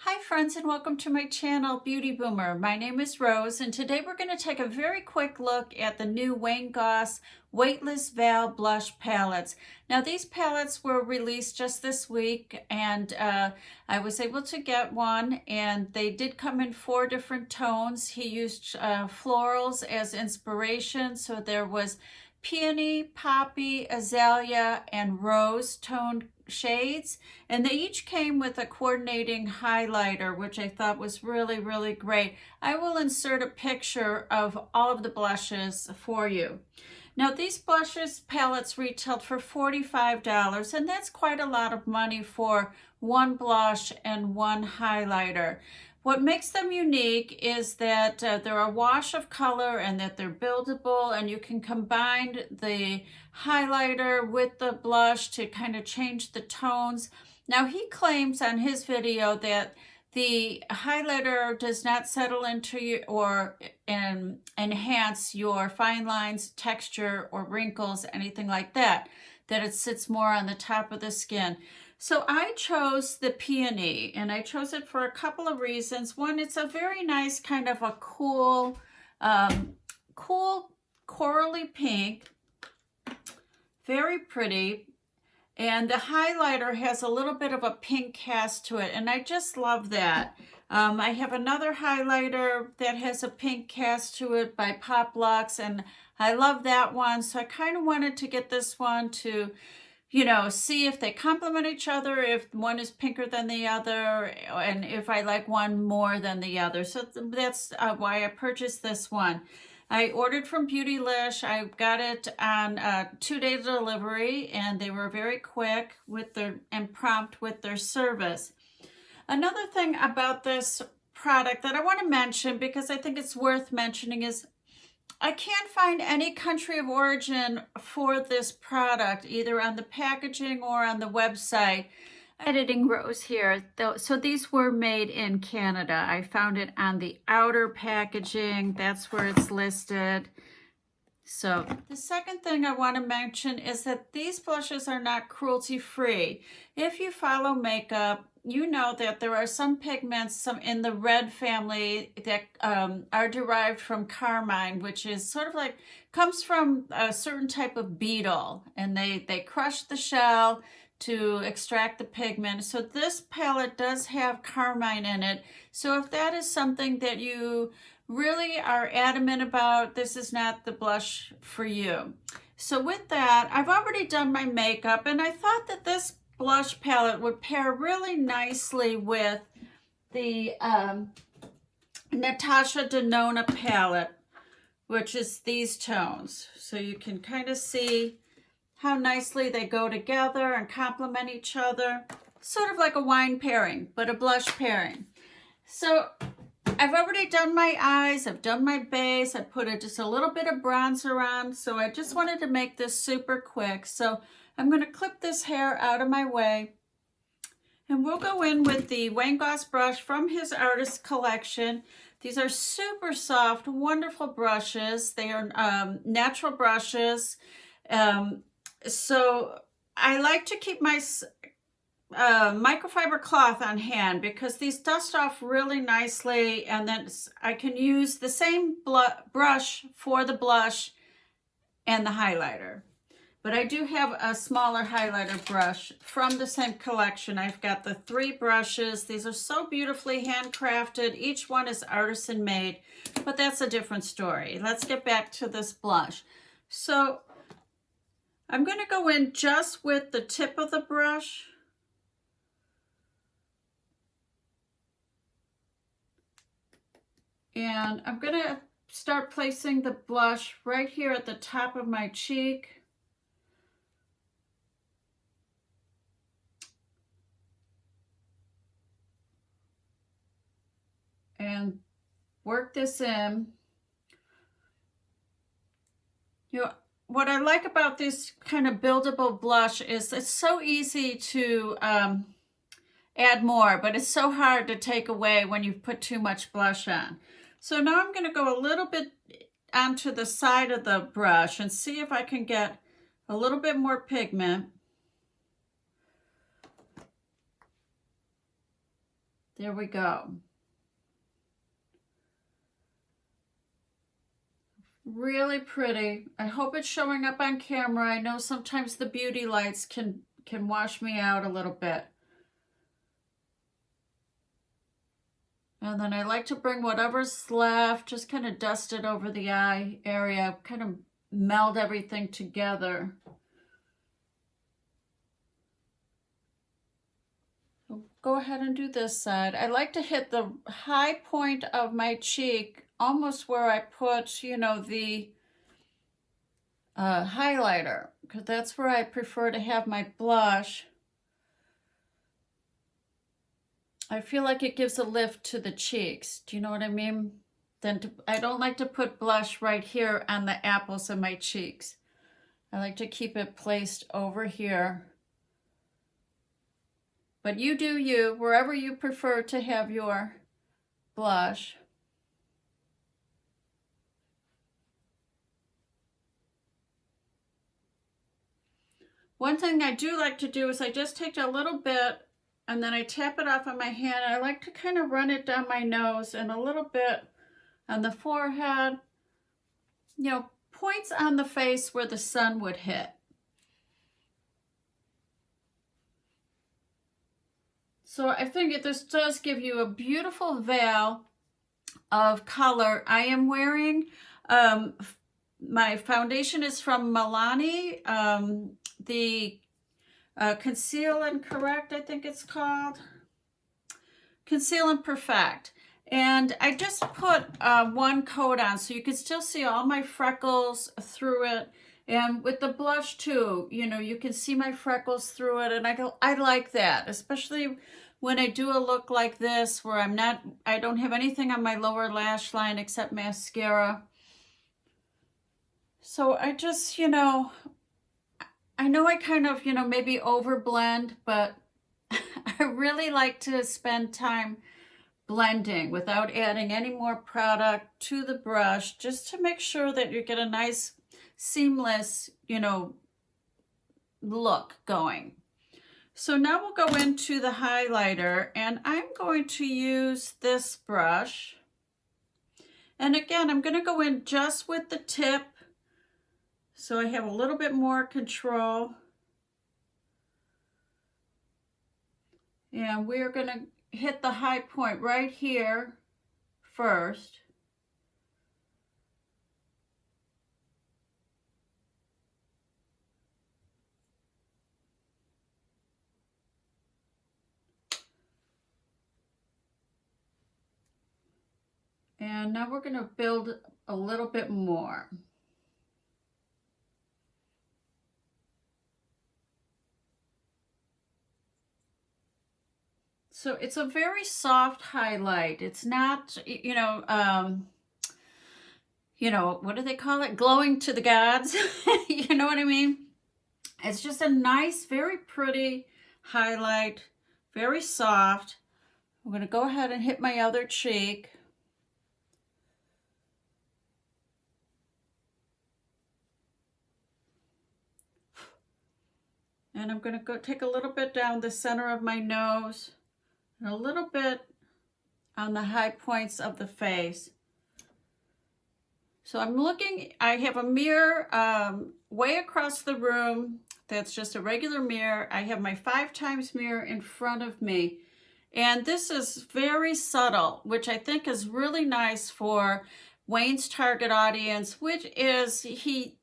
Hi friends and welcome to my channel Beauty Boomer. My name is Rose and today we're going to take a very quick look at the new Goss Weightless Veil Blush Palettes. Now these palettes were released just this week and I was able to get one, and they did come in 4 different tones. He used florals as inspiration, so there was peony, poppy, azalea, and rose toned shades, and they each came with a coordinating highlighter, which I thought was really great. I will insert a picture of all of the blushes for you. Now these blushes palettes retailed for $45, and that's quite a lot of money for one blush and one highlighter. What makes them unique is that they're a wash of color and that they're buildable, and you can combine the highlighter with the blush to kind of change the tones. Now he claims on his video that the highlighter does not settle into you or enhance your fine lines, texture, or wrinkles, anything like that, that it sits more on the top of the skin. So I chose the peony, and I chose it for a couple of reasons. One, it's a very nice kind of a cool corally pink, very pretty. And the highlighter has a little bit of a pink cast to it, and I just love that. I have another highlighter that has a pink cast to it by Pop Luxe, and I love that one. So I kind of wanted to get this one to, see if they complement each other, if one is pinker than the other, and if I like one more than the other. So that's why I purchased this one. I ordered from Beautylish. I got it on 2-day delivery, and they were very quick and prompt with their service. Another thing about this product that I want to mention, because I think it's worth mentioning, is I can't find any country of origin for this product, either on the packaging or on the website. Editing Rose here, so these were made in Canada. I found it on the outer packaging. That's where it's listed. So the second thing I want to mention is that these blushes are not cruelty-free. If you follow makeup, you know that there are some pigments, in the red family, that are derived from carmine, which is sort of like, comes from a certain type of beetle, and they crush the shell to extract the pigment. So this palette does have carmine in it. So if that is something that you really are adamant about, this is not the blush for you. So with that, I've already done my makeup, and I thought that this blush palette would pair really nicely with the Natasha Denona palette, which is these tones. So you can kind of see how nicely they go together and complement each other. Sort of like a wine pairing, but a blush pairing. So I've already done my eyes, I've done my base, I put just a little bit of bronzer on, so I just wanted to make this super quick. So I'm going to clip this hair out of my way, and we'll go in with the Goss brush from his artist collection. These are super soft, wonderful brushes. They are natural brushes. So I like to keep my microfiber cloth on hand because these dust off really nicely, and then I can use the same brush for the blush and the highlighter. But I do have a smaller highlighter brush from the same collection. I've got the 3 brushes. These are so beautifully handcrafted. Each one is artisan made, but that's a different story. Let's get back to this blush. So I'm going to go in just with the tip of the brush. And I'm going to start placing the blush right here at the top of my cheek. And work this in. What I like about this kind of buildable blush is it's so easy to add more, but it's so hard to take away when you've put too much blush on. So now I'm going to go a little bit onto the side of the brush and see if I can get a little bit more pigment. There we go. Really pretty. I hope it's showing up on camera. I know sometimes the beauty lights can wash me out a little bit. And then I like to bring whatever's left, just kind of dust it over the eye area, kind of meld everything together. Go ahead and do this side. I like to hit the high point of my cheek, almost where I put, you know, the highlighter, because that's where I prefer to have my blush. I feel like it gives a lift to the cheeks. Do you know what I mean? I don't like to put blush right here on the apples of my cheeks. I like to keep it placed over here. But you do you, wherever you prefer to have your blush. One thing I do like to do is I just take a little bit and then I tap it off on my hand. I like to kind of run it down my nose and a little bit on the forehead. You know, points on the face where the sun would hit. So I think this does give you a beautiful veil of color. I am wearing, my foundation is from Milani, the Conceal and Correct, I think it's called. Conceal and Perfect. And I just put one coat on so you can still see all my freckles through it. And with the blush too, you know, you can see my freckles through it. And I like that, especially when I do a look like this where I don't have anything on my lower lash line except mascara. So I just, you know, I know I kind of, you know, maybe overblend, but I really like to spend time blending without adding any more product to the brush, just to make sure that you get a nice seamless, you know, look going. So now we'll go into the highlighter, and I'm going to use this brush. And again, I'm going to go in just with the tip so I have a little bit more control. And we're going to hit the high point right here first. And now we're going to build a little bit more. So it's a very soft highlight. It's not, you know, what do they call it? Glowing to the gods. You know what I mean? It's just a nice, very pretty highlight, very soft. I'm going to go ahead and hit my other cheek. And I'm going to go take a little bit down the center of my nose and a little bit on the high points of the face. So I'm looking, I have a mirror way across the room. That's just a regular mirror. I have my 5x mirror in front of me. And this is very subtle, which I think is really nice for Wayne's target audience, which is he,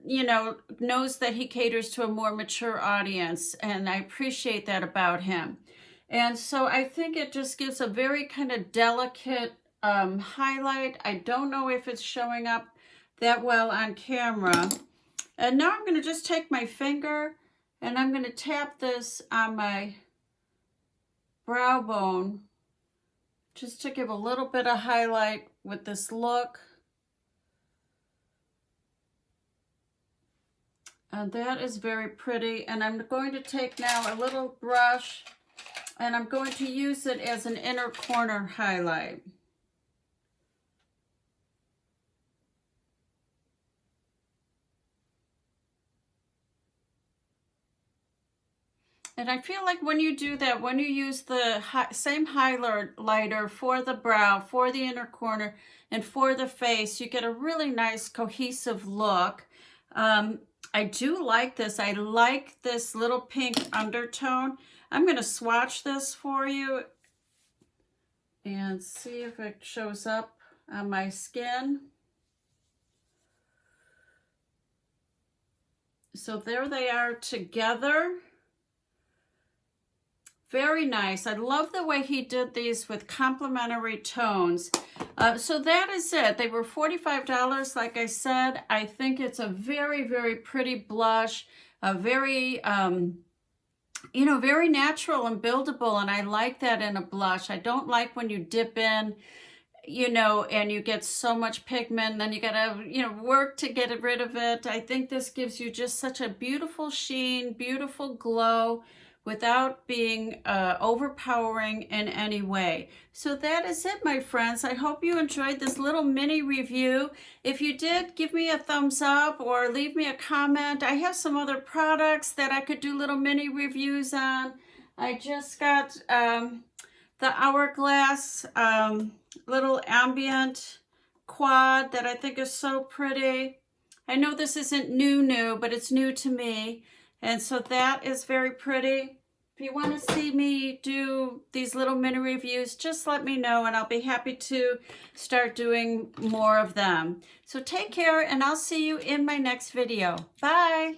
you know, knows that he caters to a more mature audience. And I appreciate that about him. And so I think it just gives a very kind of delicate highlight. I don't know if it's showing up that well on camera. And now I'm going to just take my finger and I'm going to tap this on my brow bone just to give a little bit of highlight with this look. And that is very pretty. And I'm going to take now a little brush and I'm going to use it as an inner corner highlight. And I feel like when you do that, when you use the same highlighter for the brow, for the inner corner, and for the face, you get a really nice cohesive look. I do like this. I like this little pink undertone. I'm going to swatch this for you and see if it shows up on my skin. So there they are together. Very nice. I love the way he did these with complementary tones. So that is it. They were $45, like I said. I think it's a very, very pretty blush. A very, you know, very natural and buildable. And I like that in a blush. I don't like when you dip in, you know, and you get so much pigment, then you gotta, you know, work to get rid of it. I think this gives you just such a beautiful sheen, beautiful glow, without being overpowering in any way. So that is it, my friends. I hope you enjoyed this little mini review. If you did, give me a thumbs up or leave me a comment. I have some other products that I could do little mini reviews on. I just got the Hourglass little ambient quad that I think is so pretty. I know this isn't new, but it's new to me. And so that is very pretty. If you want to see me do these little mini reviews, just let me know and I'll be happy to start doing more of them. So take care and I'll see you in my next video. Bye.